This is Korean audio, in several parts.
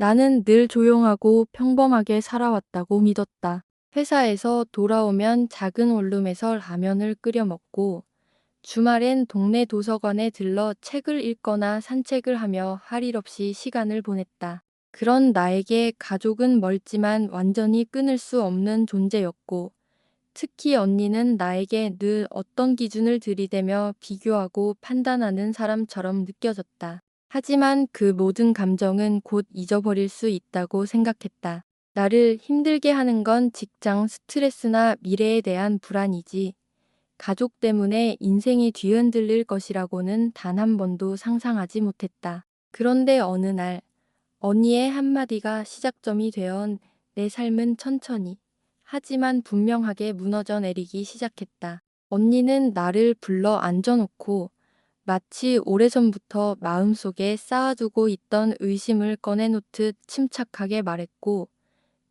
나는 늘 조용하고 평범하게 살아왔다고 믿었다. 회사에서 돌아오면 작은 원룸에서 라면을 끓여 먹고 주말엔 동네 도서관에 들러 책을 읽거나 산책을 하며 할 일 없이 시간을 보냈다. 그런 나에게 가족은 멀지만 완전히 끊을 수 없는 존재였고, 특히 언니는 나에게 늘 어떤 기준을 들이대며 비교하고 판단하는 사람처럼 느껴졌다. 하지만 그 모든 감정은 곧 잊어버릴 수 있다고 생각했다. 나를 힘들게 하는 건 직장 스트레스나 미래에 대한 불안이지, 가족 때문에 인생이 뒤흔들릴 것이라고는 단 한 번도 상상하지 못했다. 그런데 어느 날, 언니의 한마디가 시작점이 되어 내 삶은 천천히, 하지만 분명하게 무너져 내리기 시작했다. 언니는 나를 불러 앉아놓고 마치 오래전부터 마음속에 쌓아두고 있던 의심을 꺼내놓듯 침착하게 말했고,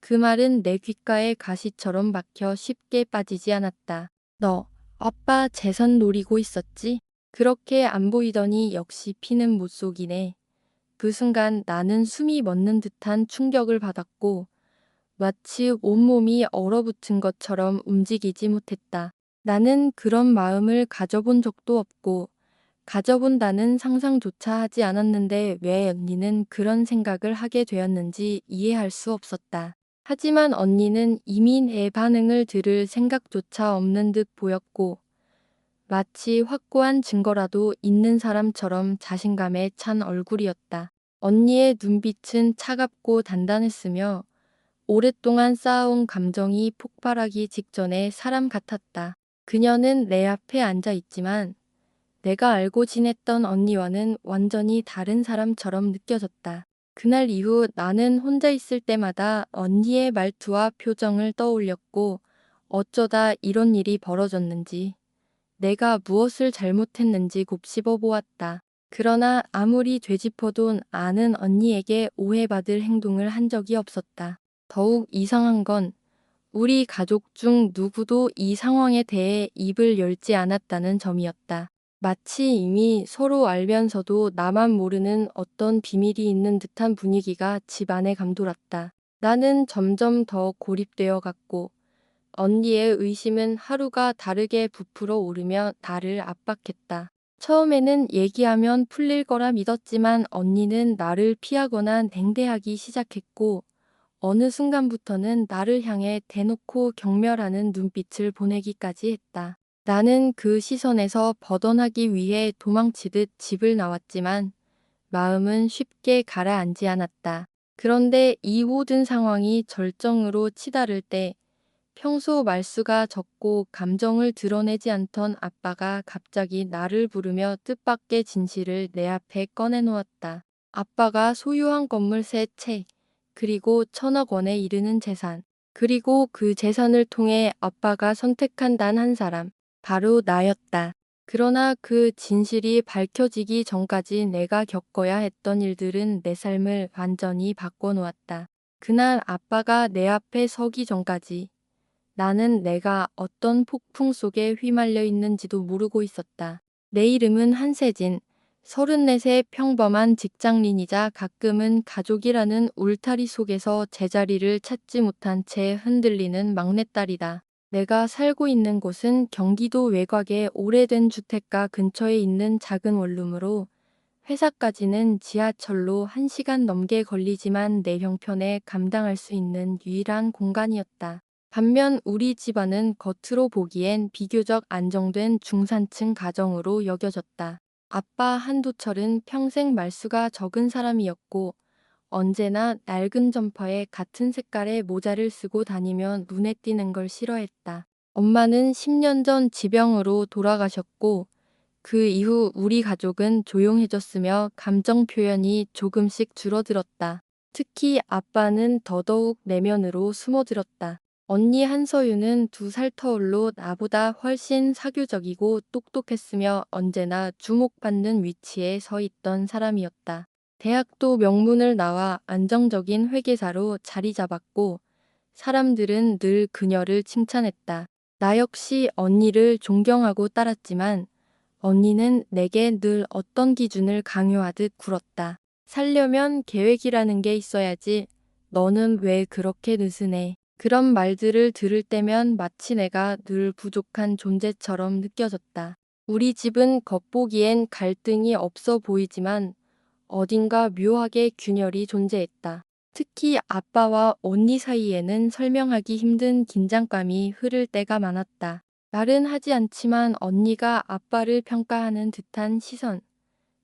그 말은 내 귓가에 가시처럼 막혀 쉽게 빠지지 않았다. 너, 아빠 재산 노리고 있었지? 그렇게 안 보이더니 역시 피는 못 속이네. 그 순간 나는 숨이 멎는 듯한 충격을 받았고, 마치 온몸이 얼어붙은 것처럼 움직이지 못했다. 나는 그런 마음을 가져본 적도 없고, 가져본다는 상상조차 하지 않았는데 왜 언니는 그런 생각을 하게 되었는지 이해할 수 없었다. 하지만 언니는 이미 내 반응을 들을 생각조차 없는 듯 보였고, 마치 확고한 증거라도 있는 사람처럼 자신감에 찬 얼굴이었다. 언니의 눈빛은 차갑고 단단했으며 오랫동안 쌓아온 감정이 폭발하기 직전의 사람 같았다. 그녀는 내 앞에 앉아 있지만 내가 알고 지냈던 언니와는 완전히 다른 사람처럼 느껴졌다. 그날 이후 나는 혼자 있을 때마다 언니의 말투와 표정을 떠올렸고, 어쩌다 이런 일이 벌어졌는지, 내가 무엇을 잘못했는지 곱씹어 보았다. 그러나 아무리 되짚어도 아는 언니에게 오해받을 행동을 한 적이 없었다. 더욱 이상한 건 우리 가족 중 누구도 이 상황에 대해 입을 열지 않았다는 점이었다. 마치 이미 서로 알면서도 나만 모르는 어떤 비밀이 있는 듯한 분위기가 집안에 감돌았다. 나는 점점 더 고립되어 갔고, 언니의 의심은 하루가 다르게 부풀어 오르며 나를 압박했다. 처음에는 얘기하면 풀릴 거라 믿었지만 언니는 나를 피하거나 냉대하기 시작했고, 어느 순간부터는 나를 향해 대놓고 경멸하는 눈빛을 보내기까지 했다. 나는 그 시선에서 벗어나기 위해 도망치듯 집을 나왔지만 마음은 쉽게 가라앉지 않았다. 그런데 이 모든 상황이 절정으로 치달을 때 평소 말수가 적고 감정을 드러내지 않던 아빠가 갑자기 나를 부르며 뜻밖의 진실을 내 앞에 꺼내놓았다. 아빠가 소유한 건물 3채, 그리고 1,000억 원에 이르는 재산, 그리고 그 재산을 통해 아빠가 선택한 단 한 사람, 바로 나였다. 그러나 그 진실이 밝혀지기 전까지 내가 겪어야 했던 일들은 내 삶을 완전히 바꿔놓았다. 그날 아빠가 내 앞에 서기 전까지 나는 내가 어떤 폭풍 속에 휘말려 있는지도 모르고 있었다. 내 이름은 한세진, 34세 평범한 직장인이자 가끔은 가족이라는 울타리 속에서 제자리를 찾지 못한 채 흔들리는 막내딸이다. 내가 살고 있는 곳은 경기도 외곽의 오래된 주택가 근처에 있는 작은 원룸으로 회사까지는 지하철로 1시간 넘게 걸리지만 내 형편에 감당할 수 있는 유일한 공간이었다. 반면 우리 집안은 겉으로 보기엔 비교적 안정된 중산층 가정으로 여겨졌다. 아빠 한도철은 평생 말수가 적은 사람이었고 언제나 낡은 점퍼에 같은 색깔의 모자를 쓰고 다니며 눈에 띄는 걸 싫어했다. 엄마는 10년 전 지병으로 돌아가셨고 그 이후 우리 가족은 조용해졌으며 감정 표현이 조금씩 줄어들었다. 특히 아빠는 더더욱 내면으로 숨어들었다. 언니 한서유는 2살 터울로 나보다 훨씬 사교적이고 똑똑했으며 언제나 주목받는 위치에 서 있던 사람이었다. 대학도 명문을 나와 안정적인 회계사로 자리 잡았고 사람들은 늘 그녀를 칭찬했다. 나 역시 언니를 존경하고 따랐지만 언니는 내게 늘 어떤 기준을 강요하듯 굴었다. 살려면 계획이라는 게 있어야지. 너는 왜 그렇게 느슨해? 그런 말들을 들을 때면 마치 내가 늘 부족한 존재처럼 느껴졌다. 우리 집은 겉보기엔 갈등이 없어 보이지만 어딘가 묘하게 균열이 존재했다. 특히 아빠와 언니 사이에는 설명하기 힘든 긴장감이 흐를 때가 많았다. 말은 하지 않지만 언니가 아빠를 평가하는 듯한 시선,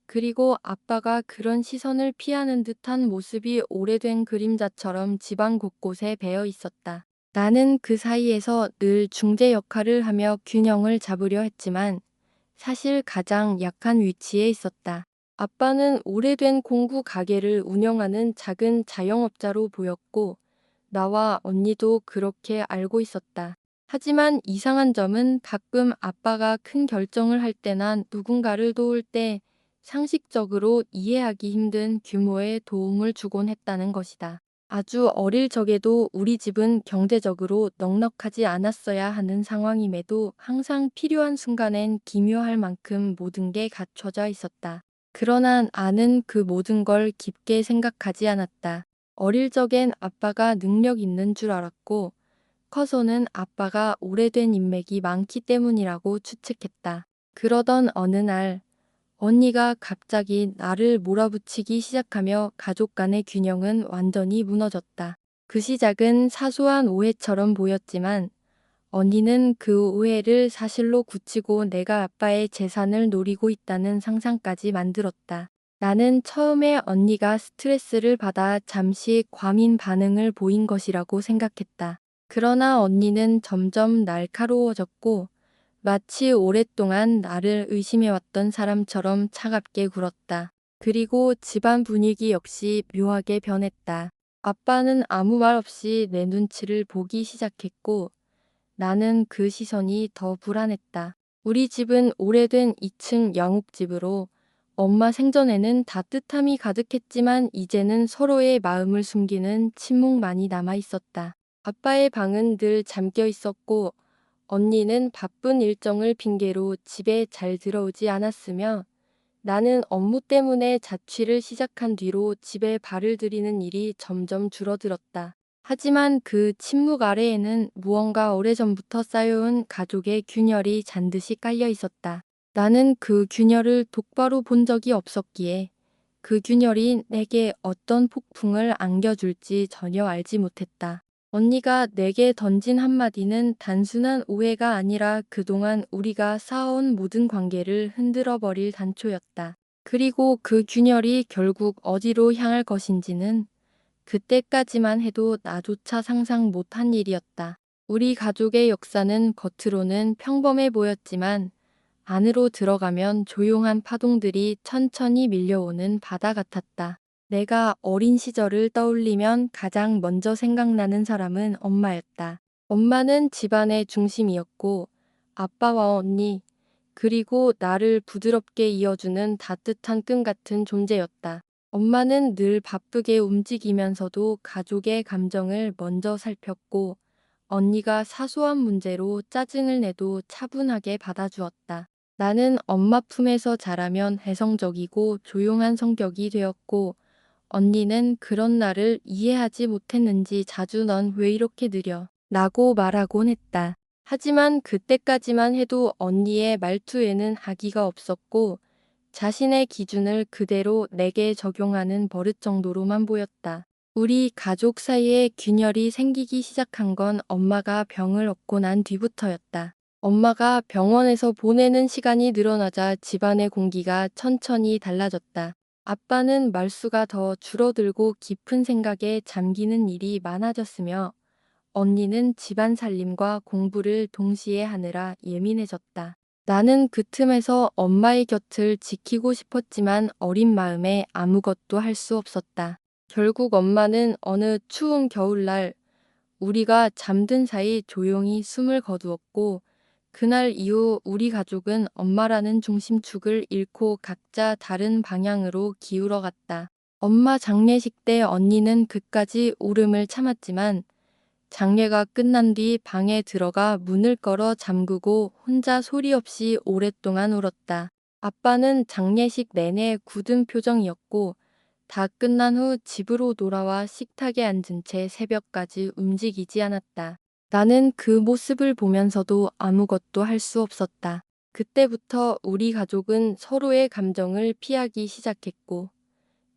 그리고 아빠가 그런 시선을 피하는 듯한 모습이 오래된 그림자처럼 집안 곳곳에 배어 있었다. 나는 그 사이에서 늘 중재 역할을 하며 균형을 잡으려 했지만 사실 가장 약한 위치에 있었다. 아빠는 오래된 공구 가게를 운영하는 작은 자영업자로 보였고 나와 언니도 그렇게 알고 있었다. 하지만 이상한 점은 가끔 아빠가 큰 결정을 할 때나 누군가를 도울 때 상식적으로 이해하기 힘든 규모의 도움을 주곤 했다는 것이다. 아주 어릴 적에도 우리 집은 경제적으로 넉넉하지 않았어야 하는 상황임에도 항상 필요한 순간엔 기묘할 만큼 모든 게 갖춰져 있었다. 그러나 나는 그 모든 걸 깊게 생각하지 않았다. 어릴 적엔 아빠가 능력 있는 줄 알았고, 커서는 아빠가 오래된 인맥이 많기 때문이라고 추측했다. 그러던 어느 날, 언니가 갑자기 나를 몰아붙이기 시작하며 가족 간의 균형은 완전히 무너졌다. 그 시작은 사소한 오해처럼 보였지만, 언니는 그 오해를 사실로 굳히고 내가 아빠의 재산을 노리고 있다는 상상까지 만들었다. 나는 처음에 언니가 스트레스를 받아 잠시 과민 반응을 보인 것이라고 생각했다. 그러나 언니는 점점 날카로워졌고 마치 오랫동안 나를 의심해왔던 사람처럼 차갑게 굴었다. 그리고 집안 분위기 역시 묘하게 변했다. 아빠는 아무 말 없이 내 눈치를 보기 시작했고 나는 그 시선이 더 불안했다. 우리 집은 오래된 2층 양옥집으로 엄마 생전에는 따뜻함이 가득했지만 이제는 서로의 마음을 숨기는 침묵만이 남아 있었다. 아빠의 방은 늘 잠겨 있었고 언니는 바쁜 일정을 핑계로 집에 잘 들어오지 않았으며 나는 업무 때문에 자취를 시작한 뒤로 집에 발을 들이는 일이 점점 줄어들었다. 하지만 그 침묵 아래에는 무언가 오래전부터 쌓여온 가족의 균열이 잔듯이 깔려 있었다. 나는 그 균열을 똑바로 본 적이 없었기에 그 균열이 내게 어떤 폭풍을 안겨줄지 전혀 알지 못했다. 언니가 내게 던진 한마디는 단순한 오해가 아니라 그동안 우리가 쌓아온 모든 관계를 흔들어 버릴 단초였다. 그리고 그 균열이 결국 어디로 향할 것인지는 그때까지만 해도 나조차 상상 못한 일이었다. 우리 가족의 역사는 겉으로는 평범해 보였지만 안으로 들어가면 조용한 파동들이 천천히 밀려오는 바다 같았다. 내가 어린 시절을 떠올리면 가장 먼저 생각나는 사람은 엄마였다. 엄마는 집안의 중심이었고 아빠와 언니, 그리고 나를 부드럽게 이어주는 따뜻한 끈 같은 존재였다. 엄마는 늘 바쁘게 움직이면서도 가족의 감정을 먼저 살폈고 언니가 사소한 문제로 짜증을 내도 차분하게 받아주었다. 나는 엄마 품에서 자라면 해성적이고 조용한 성격이 되었고 언니는 그런 나를 이해하지 못했는지 자주 넌 왜 이렇게 느려? 라고 말하곤 했다. 하지만 그때까지만 해도 언니의 말투에는 악의가 없었고 자신의 기준을 그대로 내게 적용하는 버릇 정도로만 보였다. 우리 가족 사이에 균열이 생기기 시작한 건 엄마가 병을 얻고 난 뒤부터였다. 엄마가 병원에서 보내는 시간이 늘어나자 집안의 공기가 천천히 달라졌다. 아빠는 말수가 더 줄어들고 깊은 생각에 잠기는 일이 많아졌으며 언니는 집안 살림과 공부를 동시에 하느라 예민해졌다. 나는 그 틈에서 엄마의 곁을 지키고 싶었지만 어린 마음에 아무것도 할 수 없었다. 결국 엄마는 어느 추운 겨울날 우리가 잠든 사이 조용히 숨을 거두었고 그날 이후 우리 가족은 엄마라는 중심축을 잃고 각자 다른 방향으로 기울어 갔다. 엄마 장례식 때 언니는 그까지 울음을 참았지만 장례가 끝난 뒤 방에 들어가 문을 걸어 잠그고 혼자 소리 없이 오랫동안 울었다. 아빠는 장례식 내내 굳은 표정이었고 다 끝난 후 집으로 돌아와 식탁에 앉은 채 새벽까지 움직이지 않았다. 나는 그 모습을 보면서도 아무것도 할 수 없었다. 그때부터 우리 가족은 서로의 감정을 피하기 시작했고,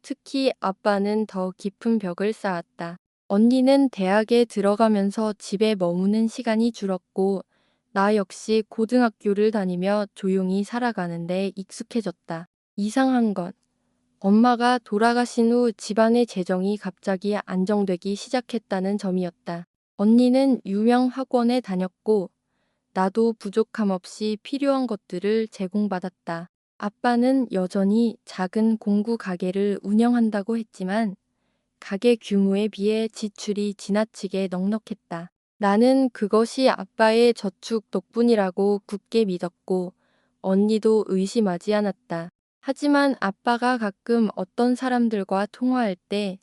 특히 아빠는 더 깊은 벽을 쌓았다. 언니는 대학에 들어가면서 집에 머무는 시간이 줄었고, 나 역시 고등학교를 다니며 조용히 살아가는데 익숙해졌다. 이상한 건 엄마가 돌아가신 후 집안의 재정이 갑자기 안정되기 시작했다는 점이었다. 언니는 유명 학원에 다녔고, 나도 부족함 없이 필요한 것들을 제공받았다. 아빠는 여전히 작은 공구 가게를 운영한다고 했지만 가게 규모에 비해 지출이 지나치게 넉넉했다. 나는 그것이 아빠의 저축 덕분이라고 굳게 믿었고 언니도 의심하지 않았다. 하지만 아빠가 가끔 어떤 사람들과 통화할 때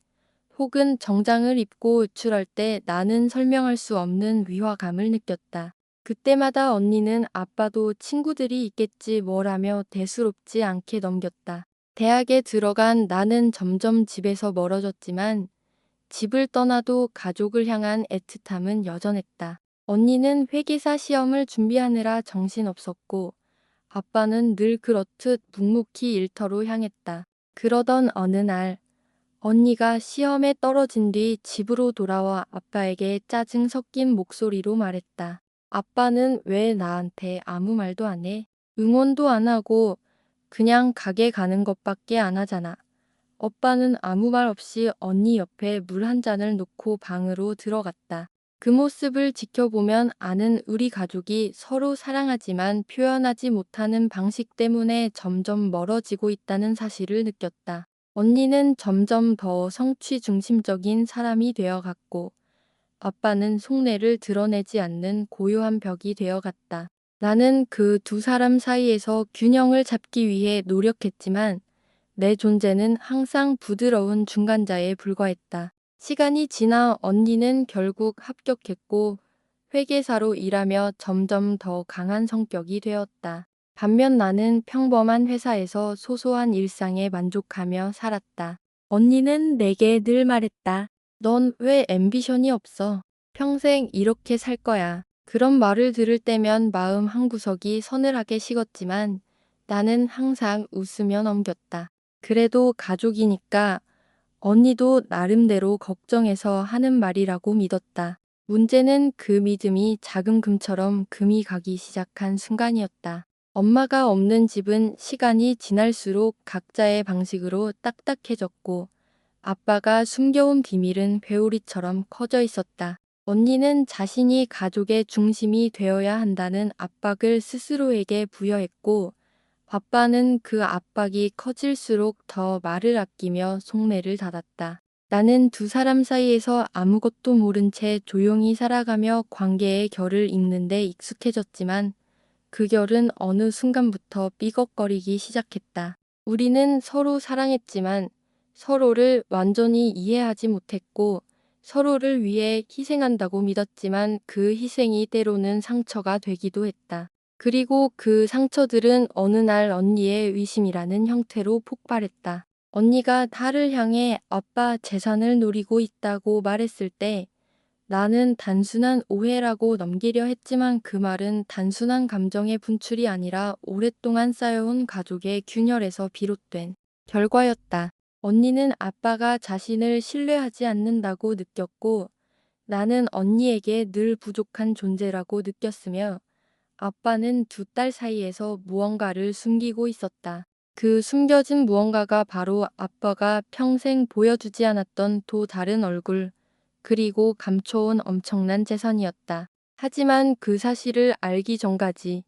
혹은 정장을 입고 외출할 때 나는 설명할 수 없는 위화감을 느꼈다. 그때마다 언니는 아빠도 친구들이 있겠지 뭐라며 대수롭지 않게 넘겼다. 대학에 들어간 나는 점점 집에서 멀어졌지만 집을 떠나도 가족을 향한 애틋함은 여전했다. 언니는 회계사 시험을 준비하느라 정신없었고 아빠는 늘 그렇듯 묵묵히 일터로 향했다. 그러던 어느 날 언니가 시험에 떨어진 뒤 집으로 돌아와 아빠에게 짜증 섞인 목소리로 말했다. 아빠는 왜 나한테 아무 말도 안 해? 응원도 안 하고 그냥 가게 가는 것밖에 안 하잖아. 오빠는 아무 말 없이 언니 옆에 물 한 잔을 놓고 방으로 들어갔다. 그 모습을 지켜보면 아는 우리 가족이 서로 사랑하지만 표현하지 못하는 방식 때문에 점점 멀어지고 있다는 사실을 느꼈다. 언니는 점점 더 성취 중심적인 사람이 되어갔고, 아빠는 속내를 드러내지 않는 고요한 벽이 되어갔다. 나는 그 두 사람 사이에서 균형을 잡기 위해 노력했지만, 내 존재는 항상 부드러운 중간자에 불과했다. 시간이 지나 언니는 결국 합격했고 회계사로 일하며 점점 더 강한 성격이 되었다. 반면 나는 평범한 회사에서 소소한 일상에 만족하며 살았다. 언니는 내게 늘 말했다. 넌 왜 앰비션이 없어? 평생 이렇게 살 거야. 그런 말을 들을 때면 마음 한구석이 서늘하게 식었지만 나는 항상 웃으며 넘겼다. 그래도 가족이니까 언니도 나름대로 걱정해서 하는 말이라고 믿었다. 문제는 그 믿음이 작은 금처럼 금이 가기 시작한 순간이었다. 엄마가 없는 집은 시간이 지날수록 각자의 방식으로 딱딱해졌고 아빠가 숨겨온 비밀은 회오리처럼 커져 있었다. 언니는 자신이 가족의 중심이 되어야 한다는 압박을 스스로에게 부여했고 아빠는 그 압박이 커질수록 더 말을 아끼며 속내를 닫았다. 나는 두 사람 사이에서 아무것도 모른 채 조용히 살아가며 관계의 결을 읽는 데 익숙해졌지만 그 결은 어느 순간부터 삐걱거리기 시작했다. 우리는 서로 사랑했지만 서로를 완전히 이해하지 못했고 서로를 위해 희생한다고 믿었지만 그 희생이 때로는 상처가 되기도 했다. 그리고 그 상처들은 어느 날 언니의 의심이라는 형태로 폭발했다. 언니가 나를 향해 아빠 재산을 노리고 있다고 말했을 때 나는 단순한 오해라고 넘기려 했지만 그 말은 단순한 감정의 분출이 아니라 오랫동안 쌓여온 가족의 균열에서 비롯된 결과였다. 언니는 아빠가 자신을 신뢰하지 않는다고 느꼈고 나는 언니에게 늘 부족한 존재라고 느꼈으며 아빠는 두 딸 사이에서 무언가를 숨기고 있었다. 그 숨겨진 무언가가 바로 아빠가 평생 보여주지 않았던 또 다른 얼굴, 그리고 감춰온 엄청난 재산이었다. 하지만 그 사실을 알기 전까지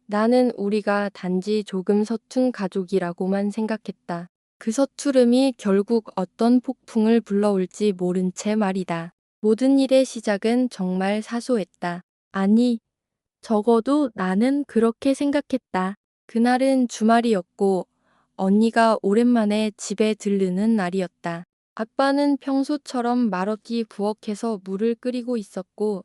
나는 우리가 단지 조금 서툰 가족이라고만 생각했다. 그 서투름이 결국 어떤 폭풍을 불러올지 모른 채 말이다. 모든 일의 시작은 정말 사소했다. 아니, 적어도 나는 그렇게 생각했다. 그날은 주말이었고 언니가 오랜만에 집에 들르는 날이었다. 아빠는 평소처럼 말없이 부엌에서 물을 끓이고 있었고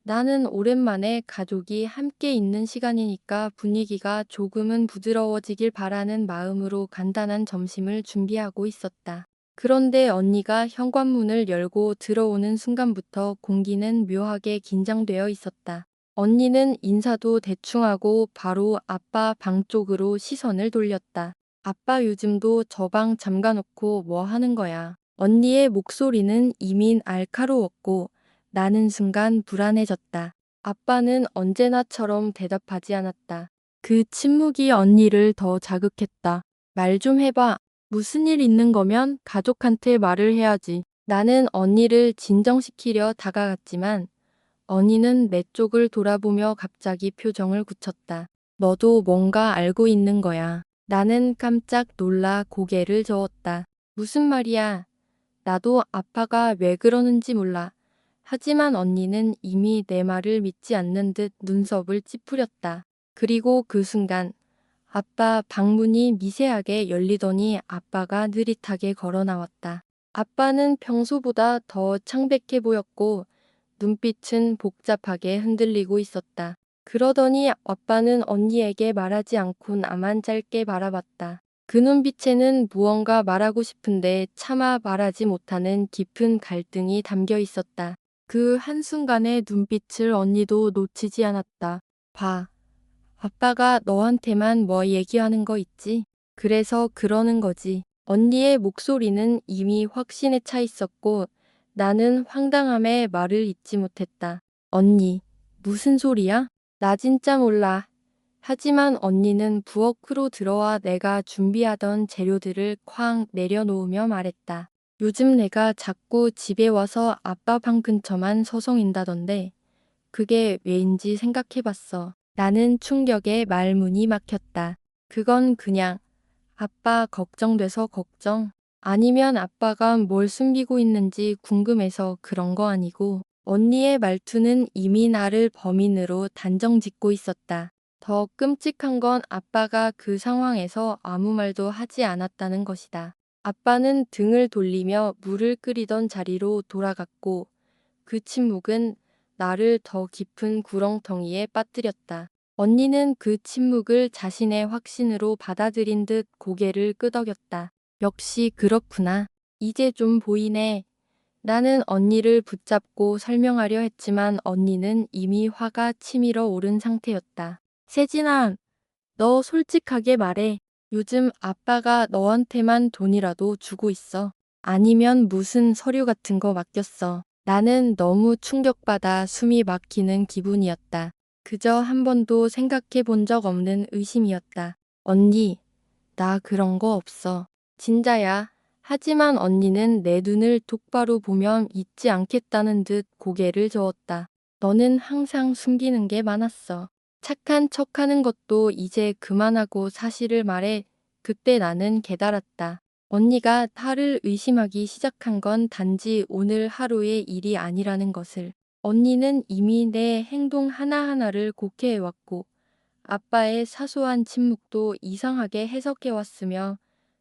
나는 오랜만에 가족이 함께 있는 시간이니까 분위기가 조금은 부드러워지길 바라는 마음으로 간단한 점심을 준비하고 있었다. 그런데 언니가 현관문을 열고 들어오는 순간부터 공기는 묘하게 긴장되어 있었다. 언니는 인사도 대충 하고 바로 아빠 방 쪽으로 시선을 돌렸다. 아빠 요즘도 저 방 잠가놓고 뭐 하는 거야? 언니의 목소리는 이미 날카로웠고 나는 순간 불안해졌다. 아빠는 언제나처럼 대답하지 않았다. 그 침묵이 언니를 더 자극했다. 말 좀 해봐. 무슨 일 있는 거면 가족한테 말을 해야지. 나는 언니를 진정시키려 다가갔지만 언니는 내 쪽을 돌아보며 갑자기 표정을 굳혔다. 너도 뭔가 알고 있는 거야. 나는 깜짝 놀라 고개를 저었다. 무슨 말이야? 나도 아빠가 왜 그러는지 몰라. 하지만 언니는 이미 내 말을 믿지 않는 듯 눈썹을 찌푸렸다. 그리고 그 순간 아빠 방문이 미세하게 열리더니 아빠가 느릿하게 걸어 나왔다. 아빠는 평소보다 더 창백해 보였고 눈빛은 복잡하게 흔들리고 있었다. 그러더니 아빠는 언니에게 말하지 않고 나만 짧게 바라봤다. 그 눈빛에는 무언가 말하고 싶은데 차마 말하지 못하는 깊은 갈등이 담겨 있었다. 그 한순간의 눈빛을 언니도 놓치지 않았다. 봐. 아빠가 너한테만 뭐 얘기하는 거 있지? 그래서 그러는 거지. 언니의 목소리는 이미 확신에 차 있었고 나는 황당함에 말을 잇지 못했다. 언니, 무슨 소리야? 나 진짜 몰라. 하지만 언니는 부엌으로 들어와 내가 준비하던 재료들을 쾅 내려놓으며 말했다. 요즘 내가 자꾸 집에 와서 아빠 방 근처만 서성인다던데 그게 왜인지 생각해봤어. 나는 충격에 말문이 막혔다. 그건 그냥 아빠 걱정돼서 걱정? 아니면 아빠가 뭘 숨기고 있는지 궁금해서 그런 거 아니고 언니의 말투는 이미 나를 범인으로 단정짓고 있었다. 더 끔찍한 건 아빠가 그 상황에서 아무 말도 하지 않았다는 것이다. 아빠는 등을 돌리며 물을 끓이던 자리로 돌아갔고 그 침묵은 나를 더 깊은 구렁텅이에 빠뜨렸다. 언니는 그 침묵을 자신의 확신으로 받아들인 듯 고개를 끄덕였다. 역시 그렇구나. 이제 좀 보이네. 나는 언니를 붙잡고 설명하려 했지만 언니는 이미 화가 치밀어 오른 상태였다. 세진아, 너 솔직하게 말해. 요즘 아빠가 너한테만 돈이라도 주고 있어. 아니면 무슨 서류 같은 거 맡겼어. 나는 너무 충격받아 숨이 막히는 기분이었다. 그저 한 번도 생각해 본 적 없는 의심이었다. 언니, 나 그런 거 없어. 진짜야. 하지만 언니는 내 눈을 똑바로 보며 잊지 않겠다는 듯 고개를 저었다. 너는 항상 숨기는 게 많았어. 착한 척하는 것도 이제 그만하고 사실을 말해. 그때 나는 깨달았다. 언니가 나를 의심하기 시작한 건 단지 오늘 하루의 일이 아니라는 것을. 언니는 이미 내 행동 하나하나를 곡해해왔고 아빠의 사소한 침묵도 이상하게 해석해왔으며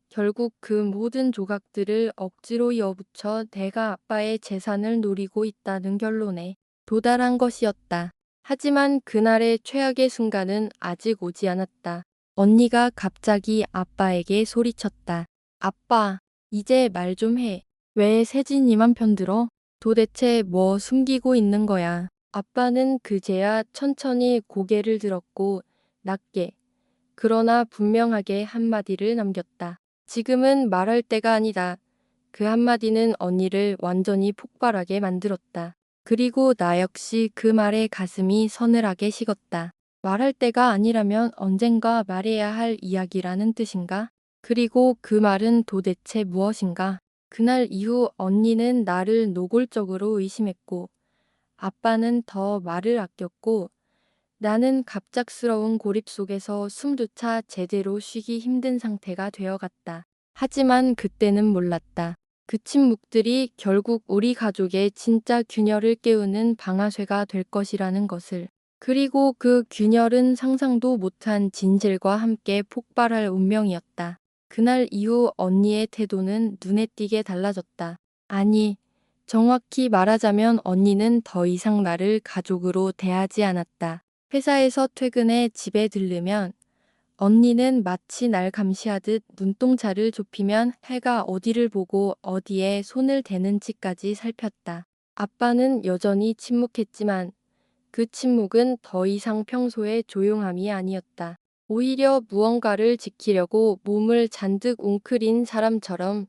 결국 그 모든 조각들을 억지로 이어붙여 내가 아빠의 재산을 노리고 있다는 결론에 도달한 것이었다. 하지만 그날의 최악의 순간은 아직 오지 않았다. 언니가 갑자기 아빠에게 소리쳤다. 아빠, 이제 말 좀 해. 왜 세진이만 편들어? 도대체 뭐 숨기고 있는 거야? 아빠는 그제야 천천히 고개를 들었고 낮게 그러나 분명하게 한마디를 남겼다. 지금은 말할 때가 아니다. 그 한마디는 언니를 완전히 폭발하게 만들었다. 그리고 나 역시 그 말에 가슴이 서늘하게 식었다. 말할 때가 아니라면 언젠가 말해야 할 이야기라는 뜻인가? 그리고 그 말은 도대체 무엇인가? 그날 이후 언니는 나를 노골적으로 의심했고 아빠는 더 말을 아꼈고 나는 갑작스러운 고립 속에서 숨조차 제대로 쉬기 힘든 상태가 되어갔다. 하지만 그때는 몰랐다. 그 침묵들이 결국 우리 가족의 진짜 균열을 깨우는 방아쇠가 될 것이라는 것을. 그리고 그 균열은 상상도 못한 진실과 함께 폭발할 운명이었다. 그날 이후 언니의 태도는 눈에 띄게 달라졌다. 아니, 정확히 말하자면 언니는 더 이상 나를 가족으로 대하지 않았다. 회사에서 퇴근해 집에 들르면 언니는 마치 날 감시하듯 눈동자를 좁히면 해가 어디를 보고 어디에 손을 대는지까지 살폈다. 아빠는 여전히 침묵했지만 그 침묵은 더 이상 평소의 조용함이 아니었다. 오히려 무언가를 지키려고 몸을 잔뜩 웅크린 사람처럼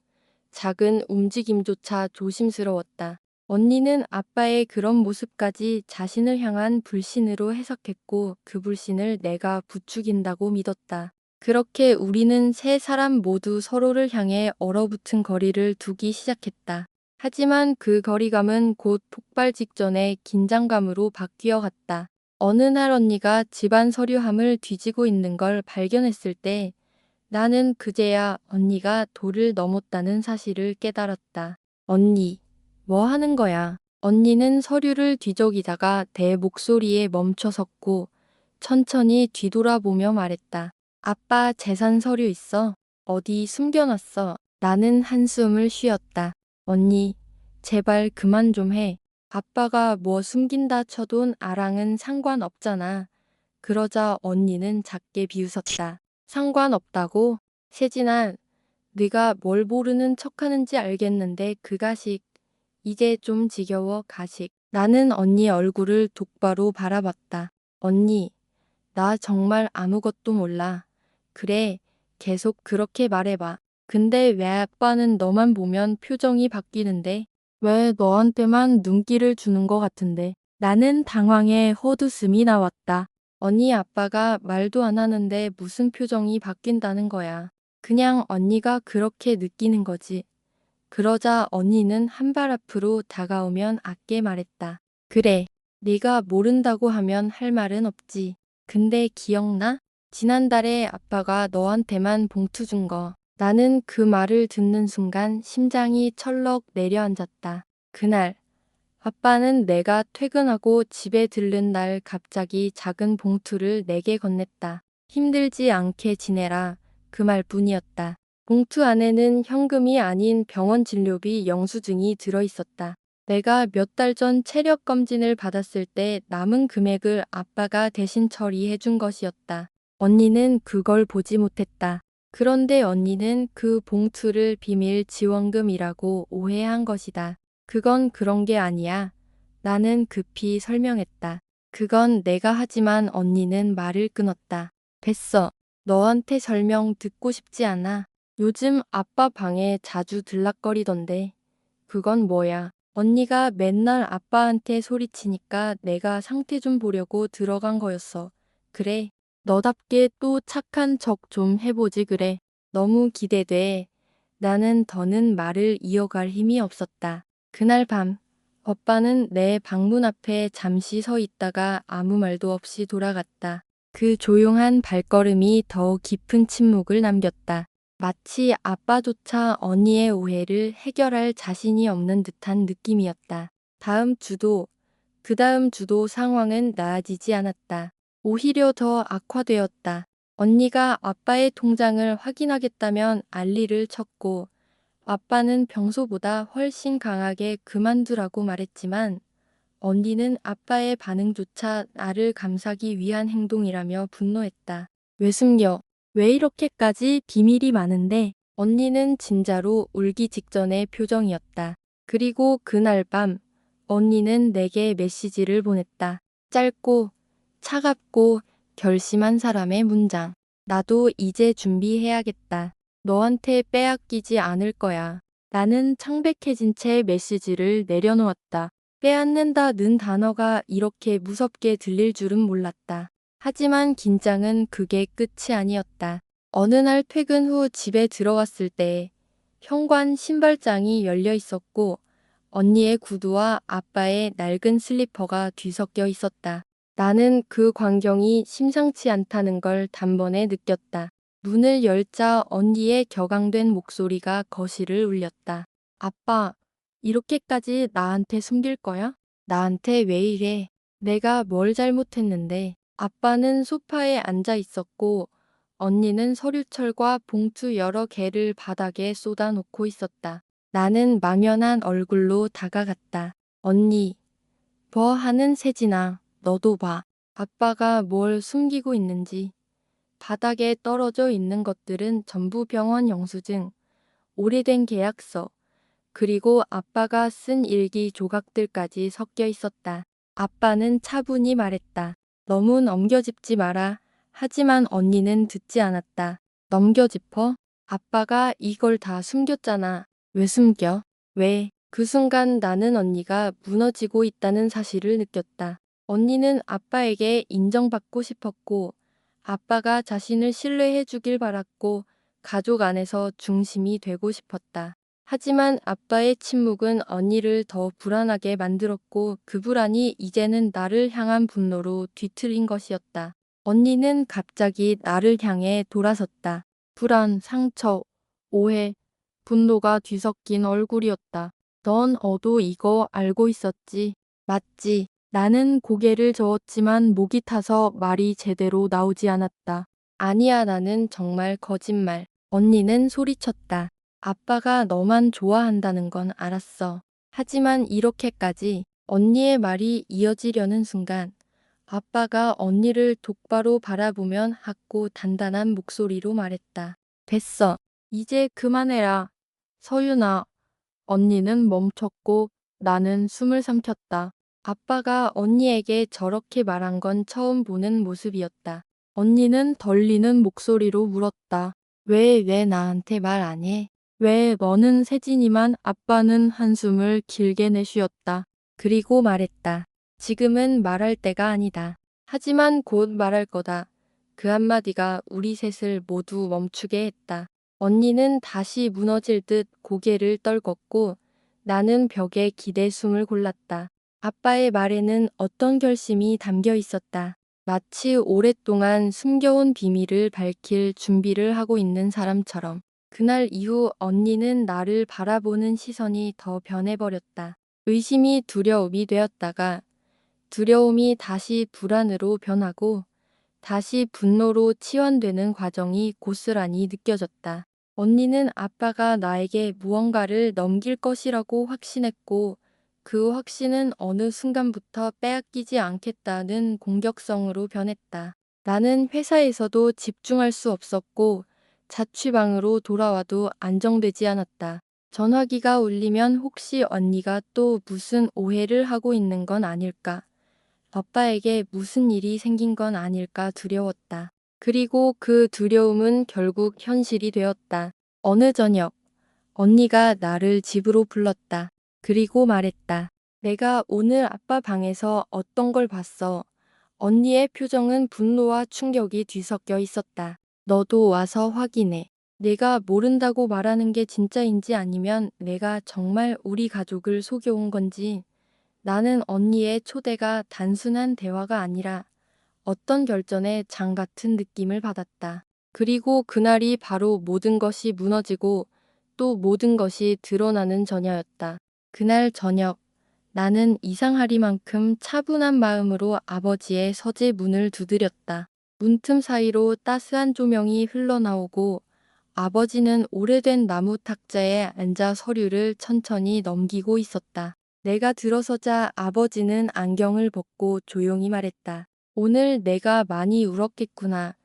작은 움직임조차 조심스러웠다. 언니는 아빠의 그런 모습까지 자신을 향한 불신으로 해석했고 그 불신을 내가 부추긴다고 믿었다. 그렇게 우리는 세 사람 모두 서로를 향해 얼어붙은 거리를 두기 시작했다. 하지만 그 거리감은 곧 폭발 직전의 긴장감으로 바뀌어 갔다. 어느 날 언니가 집안 서류함을 뒤지고 있는 걸 발견했을 때 나는 그제야 언니가 도를 넘었다는 사실을 깨달았다. 언니, 뭐 하는 거야? 언니는 서류를 뒤적이다가 내 목소리에 멈춰섰고 천천히 뒤돌아보며 말했다. 아빠 재산 서류 있어? 어디 숨겨놨어? 나는 한숨을 쉬었다. 언니, 제발 그만 좀 해. 아빠가 뭐 숨긴다 쳐돈 아랑은 상관없잖아. 그러자 언니는 작게 비웃었다. 상관없다고? 세진아, 네가 뭘 모르는 척하는지 알겠는데 그 가식, 이제 좀 지겨워 가식. 나는 언니 얼굴을 똑바로 바라봤다. 언니, 나 정말 아무것도 몰라. 그래, 계속 그렇게 말해봐. 근데 왜 아빠는 너만 보면 표정이 바뀌는데? 왜 너한테만 눈길을 주는 것 같은데? 나는 당황해 헛웃음이 나왔다. 언니 아빠가 말도 안 하는데 무슨 표정이 바뀐다는 거야. 그냥 언니가 그렇게 느끼는 거지. 그러자 언니는 한 발 앞으로 다가오면 아껴 말했다. 그래, 네가 모른다고 하면 할 말은 없지. 근데 기억나? 지난달에 아빠가 너한테만 봉투 준 거. 나는 그 말을 듣는 순간 심장이 철렁 내려앉았다. 그날 아빠는 내가 퇴근하고 집에 들른 날 갑자기 작은 봉투를 내게 건넸다. 힘들지 않게 지내라. 그 말뿐이었다. 봉투 안에는 현금이 아닌 병원 진료비 영수증이 들어있었다. 내가 몇 달 전 체력 검진을 받았을 때 남은 금액을 아빠가 대신 처리해 준 것이었다. 언니는 그걸 보지 못했다. 그런데 언니는 그 봉투를 비밀 지원금이라고 오해한 것이다. 그건 그런 게 아니야. 나는 급히 설명했다. 그건 내가 하지만 언니는 말을 끊었다. 됐어. 너한테 설명 듣고 싶지 않아. 요즘 아빠 방에 자주 들락거리던데. 그건 뭐야? 언니가 맨날 아빠한테 소리치니까 내가 상태 좀 보려고 들어간 거였어. 그래. 너답게 또 착한 척 좀 해보지 그래. 너무 기대돼. 나는 더는 말을 이어갈 힘이 없었다. 그날 밤, 아빠는 내 방문 앞에 잠시 서 있다가 아무 말도 없이 돌아갔다. 그 조용한 발걸음이 더 깊은 침묵을 남겼다. 마치 아빠조차 언니의 오해를 해결할 자신이 없는 듯한 느낌이었다. 다음 주도, 그 다음 주도 상황은 나아지지 않았다. 오히려 더 악화되었다. 언니가 아빠의 통장을 확인하겠다면 알리를 쳤고, 아빠는 평소보다 훨씬 강하게 그만두라고 말했지만, 언니는 아빠의 반응조차 나를 감싸기 위한 행동이라며 분노했다. 왜 숨겨? 왜 이렇게까지 비밀이 많은데? 언니는 진짜로 울기 직전의 표정이었다. 그리고 그날 밤, 언니는 내게 메시지를 보냈다. 짧고, 차갑고, 결심한 사람의 문장. 나도 이제 준비해야겠다. 너한테 빼앗기지 않을 거야. 나는 창백해진 채 메시지를 내려놓았다. 빼앗는다는 단어가 이렇게 무섭게 들릴 줄은 몰랐다. 하지만 긴장은 그게 끝이 아니었다. 어느 날 퇴근 후 집에 들어왔을 때 현관 신발장이 열려 있었고 언니의 구두와 아빠의 낡은 슬리퍼가 뒤섞여 있었다. 나는 그 광경이 심상치 않다는 걸 단번에 느꼈다. 문을 열자 언니의 격앙된 목소리가 거실을 울렸다. 아빠, 이렇게까지 나한테 숨길 거야? 나한테 왜 이래? 내가 뭘 잘못했는데? 아빠는 소파에 앉아 있었고 언니는 서류철과 봉투 여러 개를 바닥에 쏟아놓고 있었다. 나는 망연한 얼굴로 다가갔다. 언니, 뭐 하는 세진아, 너도 봐. 아빠가 뭘 숨기고 있는지. 바닥에 떨어져 있는 것들은 전부 병원 영수증, 오래된 계약서, 그리고 아빠가 쓴 일기 조각들까지 섞여 있었다. 아빠는 차분히 말했다. 너무 넘겨짚지 마라. 하지만 언니는 듣지 않았다. 넘겨짚어? 아빠가 이걸 다 숨겼잖아. 왜 숨겨? 왜? 그 순간 나는 언니가 무너지고 있다는 사실을 느꼈다. 언니는 아빠에게 인정받고 싶었고, 아빠가 자신을 신뢰해 주길 바랐고, 가족 안에서 중심이 되고 싶었다. 하지만 아빠의 침묵은 언니를 더 불안하게 만들었고 그 불안이 이제는 나를 향한 분노로 뒤틀린 것이었다. 언니는 갑자기 나를 향해 돌아섰다. 불안, 상처, 오해, 분노가 뒤섞인 얼굴이었다. 넌 어도 이거 알고 있었지? 맞지? 나는 고개를 저었지만 목이 타서 말이 제대로 나오지 않았다. 아니야, 나는 정말 거짓말. 언니는 소리쳤다. 아빠가 너만 좋아한다는 건 알았어. 하지만 이렇게까지 언니의 말이 이어지려는 순간 아빠가 언니를 똑바로 바라보면 작고 단단한 목소리로 말했다. 됐어. 이제 그만해라. 서윤아. 언니는 멈췄고 나는 숨을 삼켰다. 아빠가 언니에게 저렇게 말한 건 처음 보는 모습이었다. 언니는 떨리는 목소리로 물었다. 왜 나한테 말 안 해? 왜 너는 세진이만? 아빠는 한숨을 길게 내쉬었다. 그리고 말했다. 지금은 말할 때가 아니다. 하지만 곧 말할 거다. 그 한마디가 우리 셋을 모두 멈추게 했다. 언니는 다시 무너질 듯 고개를 떨궜고 나는 벽에 기대 숨을 골랐다. 아빠의 말에는 어떤 결심이 담겨 있었다. 마치 오랫동안 숨겨온 비밀을 밝힐 준비를 하고 있는 사람처럼. 그날 이후 언니는 나를 바라보는 시선이 더 변해버렸다. 의심이 두려움이 되었다가 두려움이 다시 불안으로 변하고 다시 분노로 치환되는 과정이 고스란히 느껴졌다. 언니는 아빠가 나에게 무언가를 넘길 것이라고 확신했고 그 확신은 어느 순간부터 빼앗기지 않겠다는 공격성으로 변했다. 나는 회사에서도 집중할 수 없었고 자취방으로 돌아와도 안정되지 않았다. 전화기가 울리면 혹시 언니가 또 무슨 오해를 하고 있는 건 아닐까? 아빠에게 무슨 일이 생긴 건 아닐까 두려웠다. 그리고 그 두려움은 결국 현실이 되었다. 어느 저녁, 언니가 나를 집으로 불렀다. 그리고 말했다. 내가 오늘 아빠 방에서 어떤 걸 봤어. 언니의 표정은 분노와 충격이 뒤섞여 있었다. 너도 와서 확인해. 내가 모른다고 말하는 게 진짜인지 아니면 내가 정말 우리 가족을 속여온 건지. 나는 언니의 초대가 단순한 대화가 아니라 어떤 결전의 장 같은 느낌을 받았다. 그리고 그날이 바로 모든 것이 무너지고 또 모든 것이 드러나는 전야였다. 그날 저녁, 나는 이상하리만큼 차분한 마음으로 아버지의 서재 문을 두드렸다. 문틈 사이로 따스한 조명이 흘러나오고 아버지는 오래된 나무 탁자에 앉아 서류를 천천히 넘기고 있었다. 내가 들어서자 아버지는 안경을 벗고 조용히 말했다. 오늘 내가 많이 울었겠구나.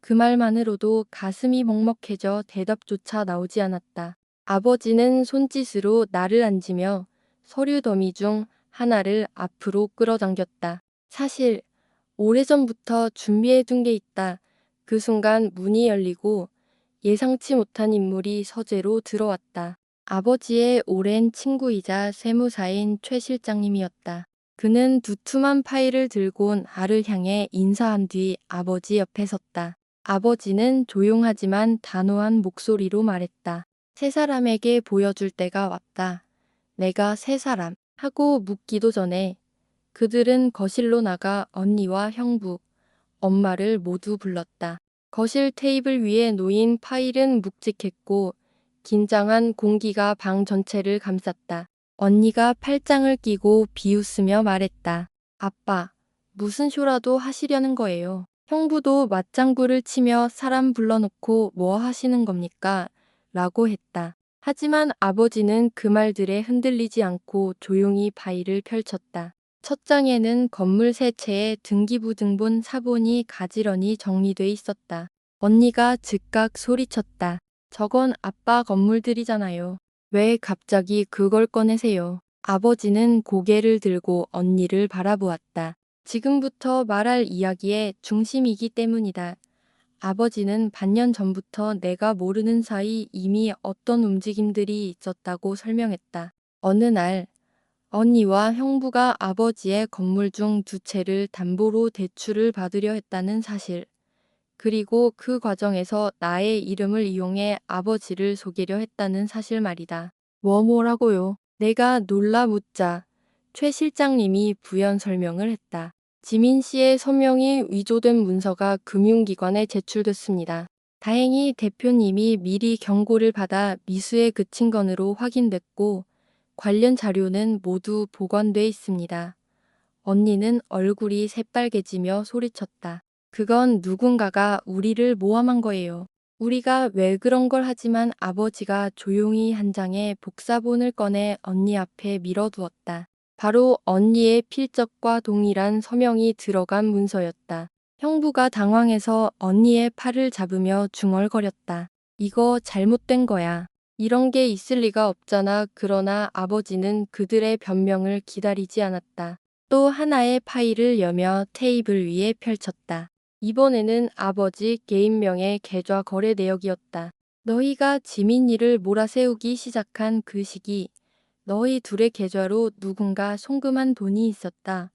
그 말만으로도 가슴이 먹먹해져 대답조차 나오지 않았다. 아버지는 손짓으로 나를 앉으며 서류 더미 중 하나를 앞으로 끌어당겼다. 사실 오래전부터 준비해둔 게 있다. 그 순간 문이 열리고 예상치 못한 인물이 서재로 들어왔다. 아버지의 오랜 친구이자 세무사인 최 실장님이었다. 그는 두툼한 파일을 들고 나를 향해 인사한 뒤 아버지 옆에 섰다. 아버지는 조용하지만 단호한 목소리로 말했다. 세 사람에게 보여줄 때가 왔다. 내가 세 사람 하고 묻기도 전에 그들은 거실로 나가 언니와 형부, 엄마를 모두 불렀다. 거실 테이블 위에 놓인 파일은 묵직했고 긴장한 공기가 방 전체를 감쌌다. 언니가 팔짱을 끼고 비웃으며 말했다. 아빠, 무슨 쇼라도 하시려는 거예요. 형부도 맞장구를 치며 사람 불러놓고 뭐 하시는 겁니까? 라고 했다. 하지만 아버지는 그 말들에 흔들리지 않고 조용히 파일을 펼쳤다. 첫 장에는 건물 세 채의 등기부등본 사본이 가지런히 정리돼 있었다. 언니가 즉각 소리쳤다. 저건 아빠 건물들이잖아요. 왜 갑자기 그걸 꺼내세요? 아버지는 고개를 들고 언니를 바라보았다. 지금부터 말할 이야기의 중심이기 때문이다. 아버지는 반년 전부터 내가 모르는 사이 이미 어떤 움직임들이 있었다고 설명했다. 어느 날 언니와 형부가 아버지의 건물 중 두 채를 담보로 대출을 받으려 했다는 사실. 그리고 그 과정에서 나의 이름을 이용해 아버지를 속이려 했다는 사실 말이다. 뭐라고요? 내가 놀라 묻자 최 실장님이 부연 설명을 했다. 지민 씨의 서명이 위조된 문서가 금융기관에 제출됐습니다. 다행히 대표님이 미리 경고를 받아 미수에 그친 건으로 확인됐고 관련 자료는 모두 보관돼 있습니다. 언니는 얼굴이 새빨개지며 소리쳤다. 그건 누군가가 우리를 모함한 거예요. 우리가 왜 그런 걸 하지만 아버지가 조용히 한 장의 복사본을 꺼내 언니 앞에 밀어두었다. 바로 언니의 필적과 동일한 서명이 들어간 문서였다. 형부가 당황해서 언니의 팔을 잡으며 중얼거렸다. 이거 잘못된 거야. 이런 게 있을 리가 없잖아. 그러나 아버지는 그들의 변명을 기다리지 않았다. 또 하나의 파일을 여며 테이블 위에 펼쳤다. 이번에는 아버지 개인명의 계좌 거래 내역이었다. 너희가 지민이를 몰아세우기 시작한 그 시기, 너희 둘의 계좌로 누군가 송금한 돈이 있었다.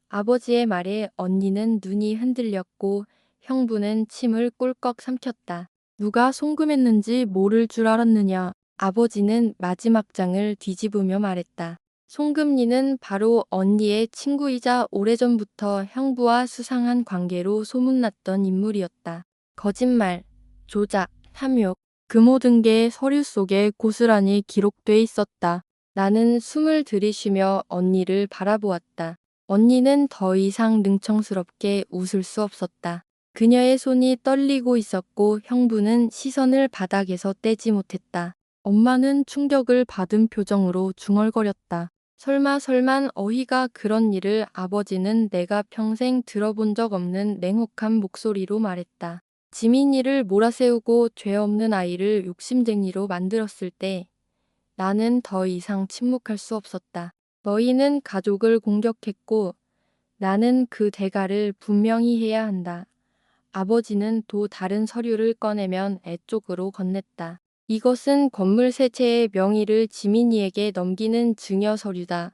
아버지의 말에 언니는 눈이 흔들렸고 형부는 침을 꿀꺽 삼켰다. 누가 송금했는지 모를 줄 알았느냐. 아버지는 마지막 장을 뒤집으며 말했다. 송금리는 바로 언니의 친구이자 오래전부터 형부와 수상한 관계로 소문났던 인물이었다. 거짓말, 조작, 탐욕, 그 모든 게 서류 속에 고스란히 기록돼 있었다. 나는 숨을 들이쉬며 언니를 바라보았다. 언니는 더 이상 능청스럽게 웃을 수 없었다. 그녀의 손이 떨리고 있었고 형부는 시선을 바닥에서 떼지 못했다. 엄마는 충격을 받은 표정으로 중얼거렸다. 설만 어휘가 그런 일을. 아버지는 내가 평생 들어본 적 없는 냉혹한 목소리로 말했다. 지민이를 몰아세우고 죄 없는 아이를 욕심쟁이로 만들었을 때 나는 더 이상 침묵할 수 없었다. 너희는 가족을 공격했고 나는 그 대가를 분명히 해야 한다. 아버지는 또 다른 서류를 꺼내면 애 쪽으로 건넸다. 이것은 건물 세 채의 명의를 지민이에게 넘기는 증여 서류다.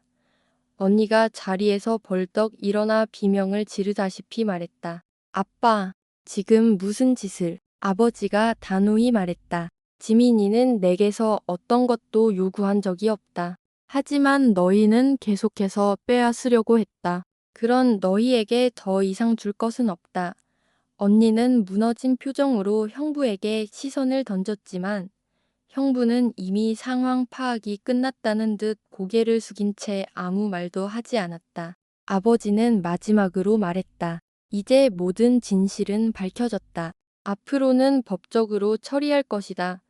언니가 자리에서 벌떡 일어나 비명을 지르다시피 말했다. 아빠, 지금 무슨 짓을? 아버지가 단호히 말했다. 지민이는 내게서 어떤 것도 요구한 적이 없다. 하지만 너희는 계속해서 빼앗으려고 했다. 그런 너희에게 더 이상 줄 것은 없다. 언니는 무너진 표정으로 형부에게 시선을 던졌지만 형부는 이미 상황 파악이 끝났다는 듯 고개를 숙인 채 아무 말도 하지 않았다. 아버지는 마지막으로 말했다. 이제 모든 진실은 밝혀졌다. 앞으로는 법적으로 처리할 것이다.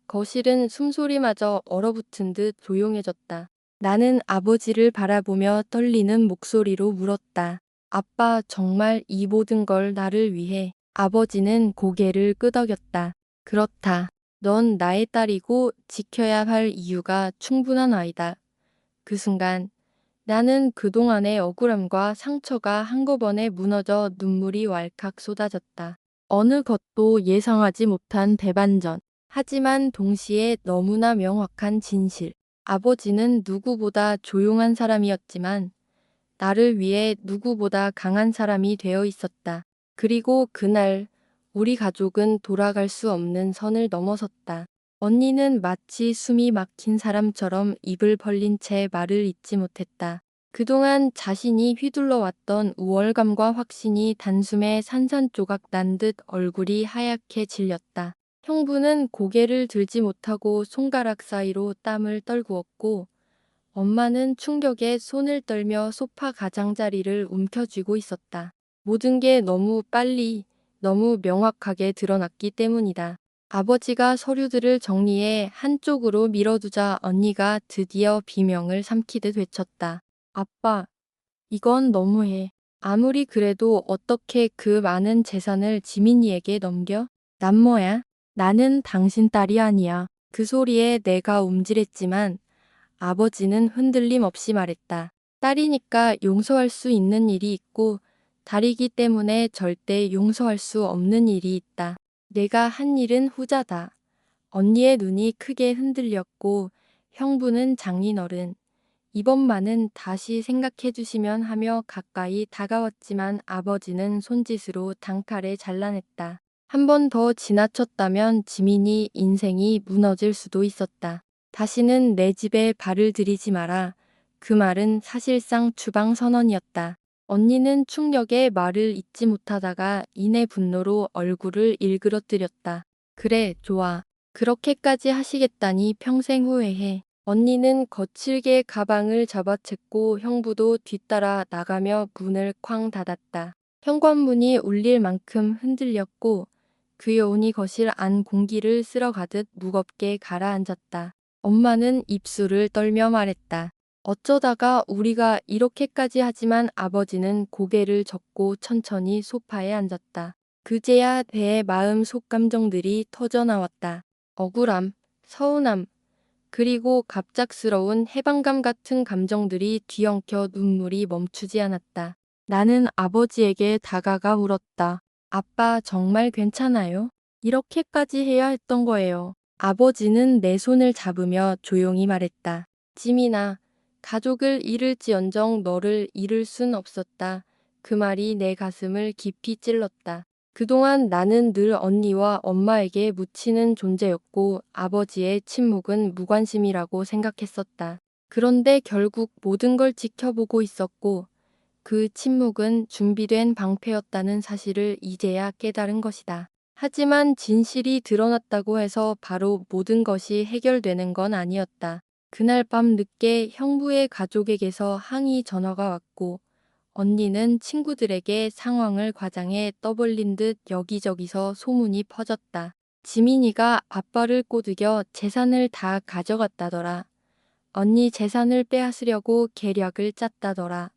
거실은 숨소리마저 얼어붙은 듯 조용해졌다. 나는 아버지를 바라보며 떨리는 목소리로 물었다. 아빠, 정말 이 모든 걸 나를 위해? 아버지는 고개를 끄덕였다. 그렇다. 넌 나의 딸이고 지켜야 할 이유가 충분한 아이다. 그 순간 나는 그동안의 억울함과 상처가 한꺼번에 무너져 눈물이 왈칵 쏟아졌다. 어느 것도 예상하지 못한 대반전. 하지만 동시에 너무나 명확한 진실. 아버지는 누구보다 조용한 사람이었지만 나를 위해 누구보다 강한 사람이 되어 있었다. 그리고 그날 우리 가족은 돌아갈 수 없는 선을 넘어섰다. 언니는 마치 숨이 막힌 사람처럼 입을 벌린 채 말을 잇지 못했다. 그동안 자신이 휘둘러 왔던 우월감과 확신이 단숨에 산산조각 난 듯 얼굴이 하얗게 질렸다. 형부는 고개를 들지 못하고 손가락 사이로 땀을 떨구었고 엄마는 충격에 손을 떨며 소파 가장자리를 움켜쥐고 있었다. 모든 게 너무 빨리, 너무 명확하게 드러났기 때문이다. 아버지가 서류들을 정리해 한쪽으로 밀어두자 언니가 드디어 비명을 삼키듯 외쳤다. 아빠, 이건 너무해. 아무리 그래도 어떻게 그 많은 재산을 지민이에게 넘겨? 난 뭐야? 나는 당신 딸이 아니야. 그 소리에 내가 움찔했지만 아버지는 흔들림 없이 말했다. 딸이니까 용서할 수 있는 일이 있고 딸이기 때문에 절대 용서할 수 없는 일이 있다. 내가 한 일은 후자다. 언니의 눈이 크게 흔들렸고 형부는 장인어른, 이번만은 다시 생각해 주시면 하며 가까이 다가왔지만 아버지는 손짓으로 단칼에 잘라냈다. 한 번 더 지나쳤다면 지민이 인생이 무너질 수도 있었다. 다시는 내 집에 발을 들이지 마라. 그 말은 사실상 추방 선언이었다. 언니는 충격에 말을 잇지 못하다가 이내 분노로 얼굴을 일그러뜨렸다. 그래, 좋아. 그렇게까지 하시겠다니 평생 후회해. 언니는 거칠게 가방을 잡아챘고 형부도 뒤따라 나가며 문을 쾅 닫았다. 현관문이 울릴 만큼 흔들렸고 그 여운이 거실 안 공기를 쓸어가듯 무겁게 가라앉았다. 엄마는 입술을 떨며 말했다. 어쩌다가 우리가 이렇게까지 하지만 아버지는 고개를 젓고 천천히 소파에 앉았다. 그제야 배의 마음 속 감정들이 터져나왔다. 억울함, 서운함, 그리고 갑작스러운 해방감 같은 감정들이 뒤엉켜 눈물이 멈추지 않았다. 나는 아버지에게 다가가 물었다. 아빠 정말 괜찮아요? 이렇게까지 해야 했던 거예요. 아버지는 내 손을 잡으며 조용히 말했다. 지민아, 가족을 잃을지언정 너를 잃을 순 없었다. 그 말이 내 가슴을 깊이 찔렀다. 그동안 나는 늘 언니와 엄마에게 묻히는 존재였고 아버지의 침묵은 무관심이라고 생각했었다. 그런데 결국 모든 걸 지켜보고 있었고 그 침묵은 준비된 방패였다는 사실을 이제야 깨달은 것이다. 하지만 진실이 드러났다고 해서 바로 모든 것이 해결되는 건 아니었다. 그날 밤 늦게 형부의 가족에게서 항의 전화가 왔고 언니는 친구들에게 상황을 과장해 떠벌린 듯 여기저기서 소문이 퍼졌다. 지민이가 아빠를 꼬드겨 재산을 다 가져갔다더라. 언니 재산을 빼앗으려고 계략을 짰다더라.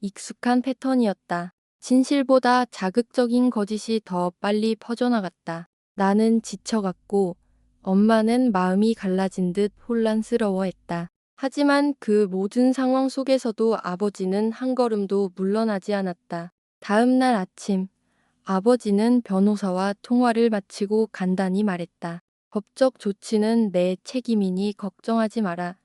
익숙한 패턴이었다. 진실보다 자극적인 거짓이 더 빨리 퍼져나갔다. 나는 지쳐갔고 엄마는 마음이 갈라진 듯 혼란스러워했다. 하지만 그 모든 상황 속에서도 아버지는 한 걸음도 물러나지 않았다. 다음 날 아침, 아버지는 변호사와 통화를 마치고 간단히 말했다. 법적 조치는 내 책임이니 걱정하지 마라.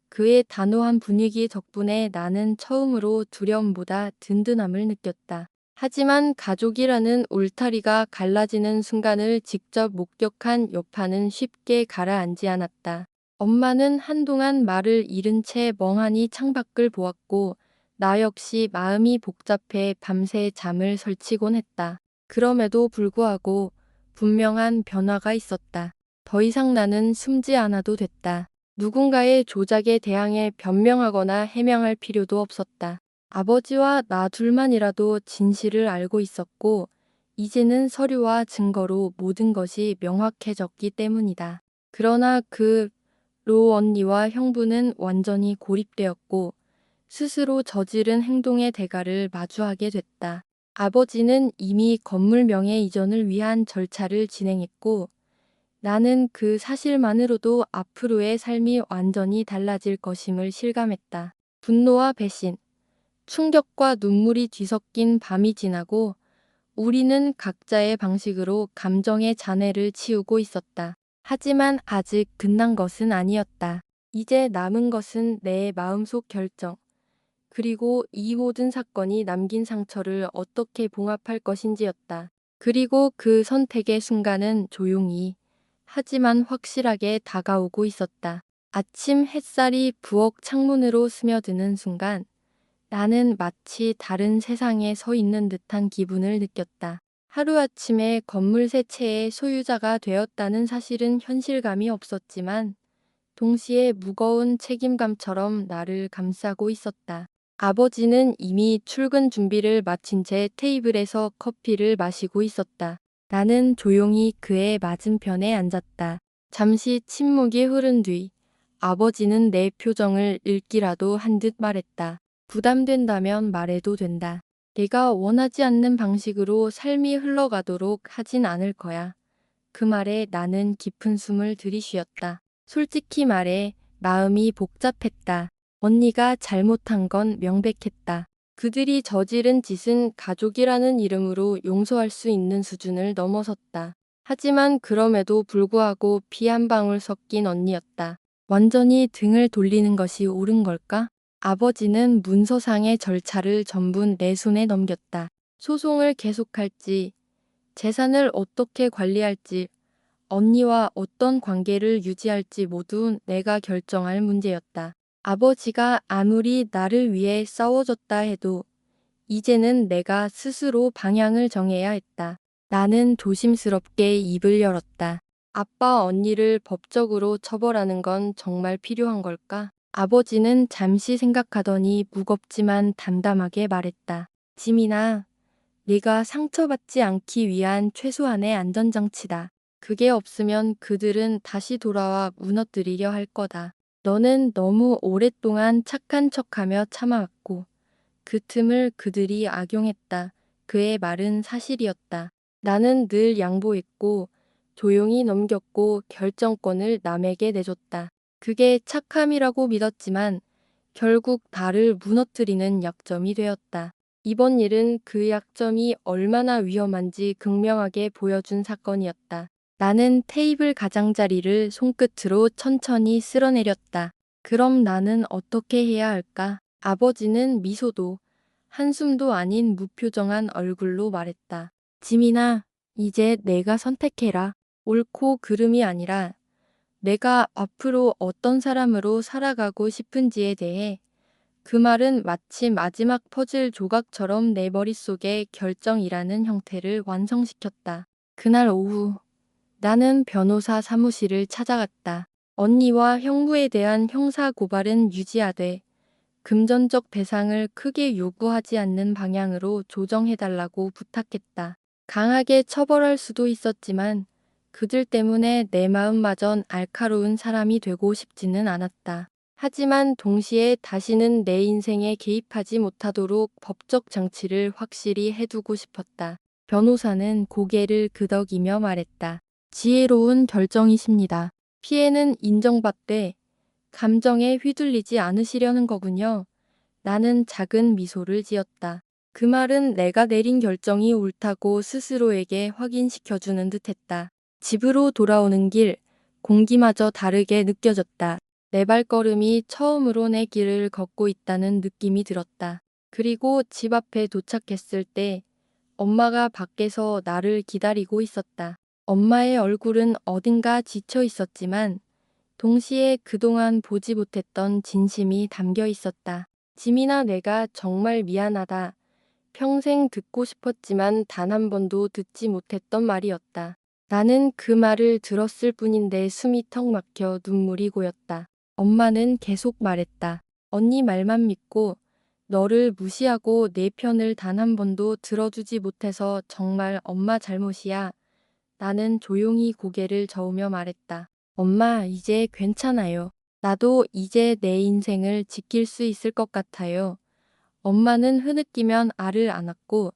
그의 단호한 분위기 덕분에 나는 처음으로 두려움보다 든든함을 느꼈다. 하지만 가족이라는 울타리가 갈라지는 순간을 직접 목격한 여파는 쉽게 가라앉지 않았다. 엄마는 한동안 말을 잃은 채 멍하니 창밖을 보았고 나 역시 마음이 복잡해 밤새 잠을 설치곤 했다. 그럼에도 불구하고 분명한 변화가 있었다. 더 이상 나는 숨지 않아도 됐다. 누군가의 조작에 대항해 변명하거나 해명할 필요도 없었다. 아버지와 나 둘만이라도 진실을 알고 있었고 이제는 서류와 증거로 모든 것이 명확해졌기 때문이다. 그러나 로 언니와 형부는 완전히 고립되었고 스스로 저지른 행동의 대가를 마주하게 됐다. 아버지는 이미 건물 명예 이전을 위한 절차를 진행했고 나는 그 사실만으로도 앞으로의 삶이 완전히 달라질 것임을 실감했다. 분노와 배신, 충격과 눈물이 뒤섞인 밤이 지나고 우리는 각자의 방식으로 감정의 잔해를 치우고 있었다. 하지만 아직 끝난 것은 아니었다. 이제 남은 것은 내 마음속 결정, 그리고 이 모든 사건이 남긴 상처를 어떻게 봉합할 것인지였다. 그리고 그 선택의 순간은 조용히 하지만 확실하게 다가오고 있었다. 아침 햇살이 부엌 창문으로 스며드는 순간 나는 마치 다른 세상에 서 있는 듯한 기분을 느꼈다. 하루아침에 건물 새 채의 소유자가 되었다는 사실은 현실감이 없었지만 동시에 무거운 책임감처럼 나를 감싸고 있었다. 아버지는 이미 출근 준비를 마친 채 테이블에서 커피를 마시고 있었다. 나는 조용히 그의 맞은편에 앉았다. 잠시 침묵이 흐른 뒤 아버지는 내 표정을 읽기라도 한 듯 말했다. 부담된다면 말해도 된다. 내가 원하지 않는 방식으로 삶이 흘러가도록 하진 않을 거야. 그 말에 나는 깊은 숨을 들이쉬었다. 솔직히 말해 마음이 복잡했다. 언니가 잘못한 건 명백했다. 그들이 저지른 짓은 가족이라는 이름으로 용서할 수 있는 수준을 넘어섰다. 하지만 그럼에도 불구하고 피 한 방울 섞인 언니였다. 완전히 등을 돌리는 것이 옳은 걸까? 아버지는 문서상의 절차를 전부 내 손에 넘겼다. 소송을 계속할지, 재산을 어떻게 관리할지, 언니와 어떤 관계를 유지할지 모두 내가 결정할 문제였다. 아버지가 아무리 나를 위해 싸워줬다 해도 이제는 내가 스스로 방향을 정해야 했다. 나는 조심스럽게 입을 열었다. 아빠 언니를 법적으로 처벌하는 건 정말 필요한 걸까? 아버지는 잠시 생각하더니 무겁지만 담담하게 말했다. 지민아, 네가 상처받지 않기 위한 최소한의 안전장치다. 그게 없으면 그들은 다시 돌아와 무너뜨리려 할 거다. 너는 너무 오랫동안 착한 척하며 참아왔고 그 틈을 그들이 악용했다. 그의 말은 사실이었다. 나는 늘 양보했고 조용히 넘겼고 결정권을 남에게 내줬다. 그게 착함이라고 믿었지만 결국 나를 무너뜨리는 약점이 되었다. 이번 일은 그 약점이 얼마나 위험한지 극명하게 보여준 사건이었다. 나는 테이블 가장자리를 손끝으로 천천히 쓸어내렸다. 그럼 나는 어떻게 해야 할까? 아버지는 미소도 한숨도 아닌 무표정한 얼굴로 말했다. 지민아, 이제 내가 선택해라. 옳고 그름이 아니라 내가 앞으로 어떤 사람으로 살아가고 싶은지에 대해. 그 말은 마치 마지막 퍼즐 조각처럼 내 머릿속에 결정이라는 형태를 완성시켰다. 그날 오후 나는 변호사 사무실을 찾아갔다. 언니와 형부에 대한 형사 고발은 유지하되 금전적 배상을 크게 요구하지 않는 방향으로 조정해달라고 부탁했다. 강하게 처벌할 수도 있었지만 그들 때문에 내 마음마전 알카로운 사람이 되고 싶지는 않았다. 하지만 동시에 다시는 내 인생에 개입하지 못하도록 법적 장치를 확실히 해두고 싶었다. 변호사는 고개를 끄덕이며 말했다. 지혜로운 결정이십니다. 피해는 인정받되 감정에 휘둘리지 않으시려는 거군요. 나는 작은 미소를 지었다. 그 말은 내가 내린 결정이 옳다고 스스로에게 확인시켜주는 듯했다. 집으로 돌아오는 길, 공기마저 다르게 느껴졌다. 내 발걸음이 처음으로 내 길을 걷고 있다는 느낌이 들었다. 그리고 집 앞에 도착했을 때 엄마가 밖에서 나를 기다리고 있었다. 엄마의 얼굴은 어딘가 지쳐 있었지만 동시에 그동안 보지 못했던 진심이 담겨 있었다. 지민아, 내가 정말 미안하다. 평생 듣고 싶었지만 단 한 번도 듣지 못했던 말이었다. 나는 그 말을 들었을 뿐인데 숨이 턱 막혀 눈물이 고였다. 엄마는 계속 말했다. 언니 말만 믿고 너를 무시하고 내 편을 단 한 번도 들어주지 못해서 정말 엄마 잘못이야. 나는 조용히 고개를 저으며 말했다. 엄마, 이제 괜찮아요. 나도 이제 내 인생을 지킬 수 있을 것 같아요. 엄마는 흐느끼면 알을 안았고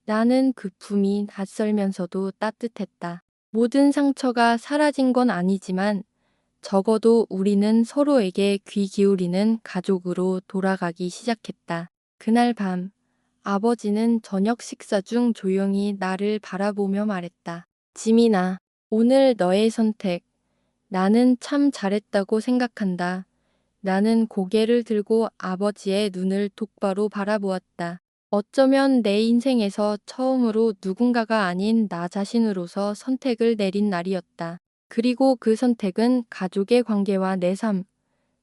나는 그 품이 낯설면서도 따뜻했다. 모든 상처가 사라진 건 아니지만 적어도 우리는 서로에게 귀 기울이는 가족으로 돌아가기 시작했다. 그날 밤 아버지는 저녁 식사 중 조용히 나를 바라보며 말했다. 지민아, 오늘 너의 선택, 나는 참 잘했다고 생각한다. 나는 고개를 들고 아버지의 눈을 똑바로 바라보았다. 어쩌면 내 인생에서 처음으로 누군가가 아닌 나 자신으로서 선택을 내린 날이었다. 그리고 그 선택은 가족의 관계와 내 삶,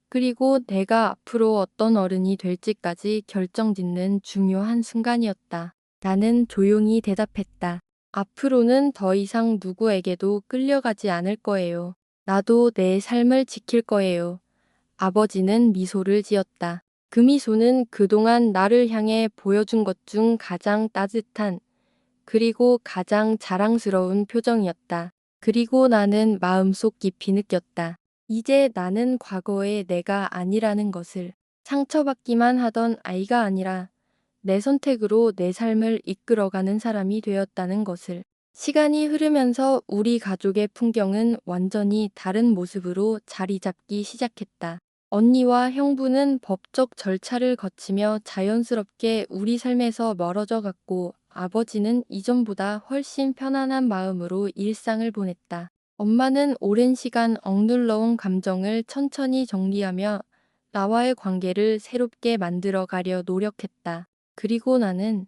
그리고 내가 앞으로 어떤 어른이 될지까지 결정짓는 중요한 순간이었다. 나는 조용히 대답했다. 앞으로는 더 이상 누구에게도 끌려가지 않을 거예요. 나도 내 삶을 지킬 거예요. 아버지는 미소를 지었다. 그 미소는 그동안 나를 향해 보여준 것 중 가장 따뜻한, 그리고 가장 자랑스러운 표정이었다. 그리고 나는 마음속 깊이 느꼈다. 이제 나는 과거의 내가 아니라는 것을, 상처받기만 하던 아이가 아니라 내 선택으로 내 삶을 이끌어가는 사람이 되었다는 것을. 시간이 흐르면서 우리 가족의 풍경은 완전히 다른 모습으로 자리 잡기 시작했다. 언니와 형부는 법적 절차를 거치며 자연스럽게 우리 삶에서 멀어져 갔고, 아버지는 이전보다 훨씬 편안한 마음으로 일상을 보냈다. 엄마는 오랜 시간 억눌러온 감정을 천천히 정리하며 나와의 관계를 새롭게 만들어 가려 노력했다. 그리고 나는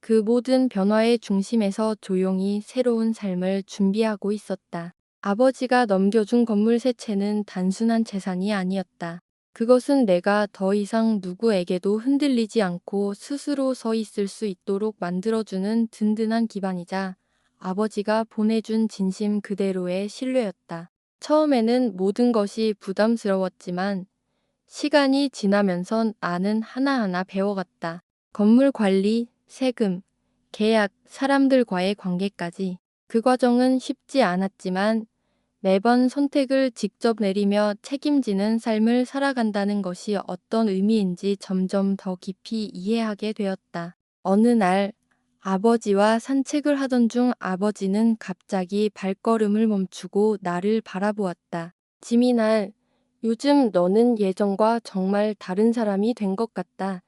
그 모든 변화의 중심에서 조용히 새로운 삶을 준비하고 있었다. 아버지가 넘겨준 건물 세 채는 단순한 재산이 아니었다. 그것은 내가 더 이상 누구에게도 흔들리지 않고 스스로 서 있을 수 있도록 만들어주는 든든한 기반이자 아버지가 보내준 진심 그대로의 신뢰였다. 처음에는 모든 것이 부담스러웠지만 시간이 지나면선 나는 하나하나 배워갔다. 건물 관리, 세금, 계약, 사람들과의 관계까지. 그 과정은 쉽지 않았지만 매번 선택을 직접 내리며 책임지는 삶을 살아간다는 것이 어떤 의미인지 점점 더 깊이 이해하게 되었다. 어느 날 아버지와 산책을 하던 중 아버지는 갑자기 발걸음을 멈추고 나를 바라보았다. 지민아, 요즘 너는 예전과 정말 다른 사람이 된 것 같다.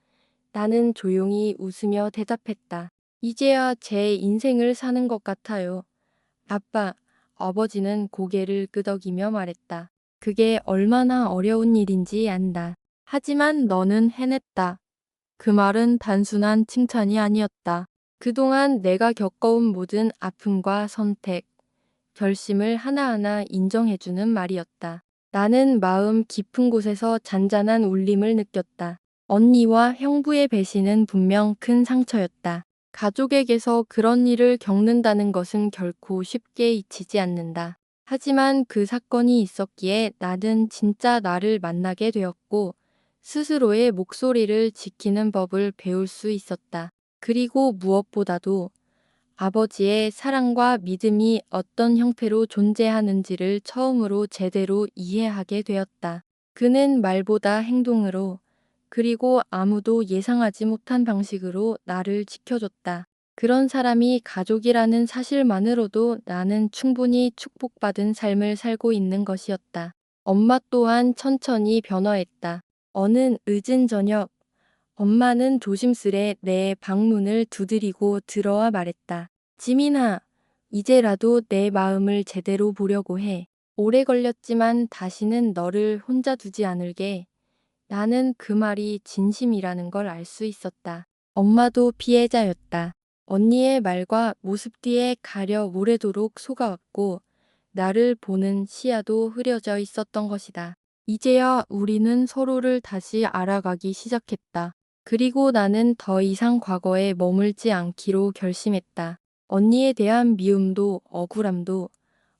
나는 조용히 웃으며 대답했다. 이제야 제 인생을 사는 것 같아요. 아빠, 아버지는 고개를 끄덕이며 말했다. 그게 얼마나 어려운 일인지 안다. 하지만 너는 해냈다. 그 말은 단순한 칭찬이 아니었다. 그동안 내가 겪어온 모든 아픔과 선택, 결심을 하나하나 인정해주는 말이었다. 나는 마음 깊은 곳에서 잔잔한 울림을 느꼈다. 언니와 형부의 배신은 분명 큰 상처였다. 가족에게서 그런 일을 겪는다는 것은 결코 쉽게 잊히지 않는다. 하지만 그 사건이 있었기에 나는 진짜 나를 만나게 되었고, 스스로의 목소리를 지키는 법을 배울 수 있었다. 그리고 무엇보다도 아버지의 사랑과 믿음이 어떤 형태로 존재하는지를 처음으로 제대로 이해하게 되었다. 그는 말보다 행동으로, 그리고 아무도 예상하지 못한 방식으로 나를 지켜줬다. 그런 사람이 가족이라는 사실만으로도 나는 충분히 축복받은 삶을 살고 있는 것이었다. 엄마 또한 천천히 변화했다. 어느 늦은 저녁, 엄마는 조심스레 내 방문을 두드리고 들어와 말했다. 지민아, 이제라도 내 마음을 제대로 보려고 해. 오래 걸렸지만 다시는 너를 혼자 두지 않을게. 나는 그 말이 진심이라는 걸 알 수 있었다. 엄마도 피해자였다. 언니의 말과 모습 뒤에 가려 오래도록 속아왔고, 나를 보는 시야도 흐려져 있었던 것이다. 이제야 우리는 서로를 다시 알아가기 시작했다. 그리고 나는 더 이상 과거에 머물지 않기로 결심했다. 언니에 대한 미움도 억울함도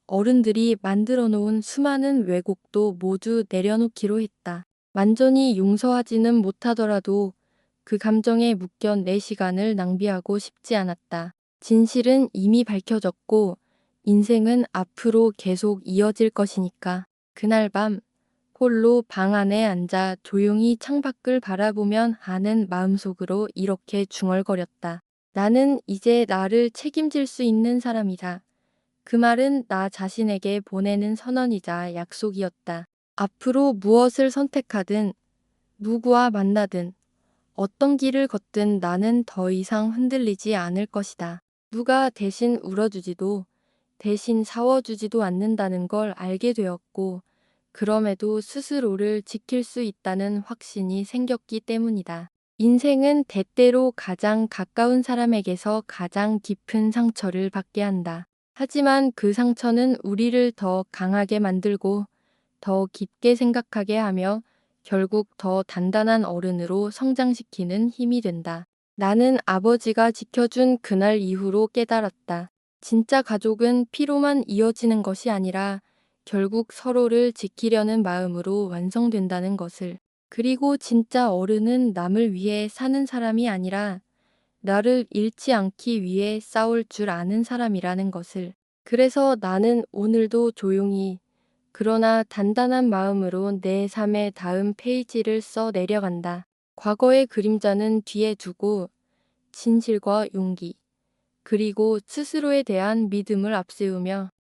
어른들이 만들어 놓은 수많은 왜곡도 모두 내려놓기로 했다. 완전히 용서하지는 못하더라도 그 감정에 묶여 내 시간을 낭비하고 싶지 않았다. 진실은 이미 밝혀졌고 인생은 앞으로 계속 이어질 것이니까. 그날 밤 홀로 방 안에 앉아 조용히 창밖을 바라보면 하는 마음속으로 이렇게 중얼거렸다. 나는 이제 나를 책임질 수 있는 사람이다. 그 말은 나 자신에게 보내는 선언이자 약속이었다. 앞으로 무엇을 선택하든, 누구와 만나든, 어떤 길을 걷든 나는 더 이상 흔들리지 않을 것이다. 누가 대신 울어주지도, 대신 싸워주지도 않는다는 걸 알게 되었고, 그럼에도 스스로를 지킬 수 있다는 확신이 생겼기 때문이다. 인생은 때때로 가장 가까운 사람에게서 가장 깊은 상처를 받게 한다. 하지만 그 상처는 우리를 더 강하게 만들고 더 깊게 생각하게 하며 결국 더 단단한 어른으로 성장시키는 힘이 된다. 나는 아버지가 지켜준 그날 이후로 깨달았다. 진짜 가족은 피로만 이어지는 것이 아니라 결국 서로를 지키려는 마음으로 완성된다는 것을. 그리고 진짜 어른은 남을 위해 사는 사람이 아니라 나를 잃지 않기 위해 싸울 줄 아는 사람이라는 것을. 그래서 나는 오늘도 조용히 그러나 단단한 마음으로 내 삶의 다음 페이지를 써 내려간다. 과거의 그림자는 뒤에 두고 진실과 용기, 그리고 스스로에 대한 믿음을 앞세우며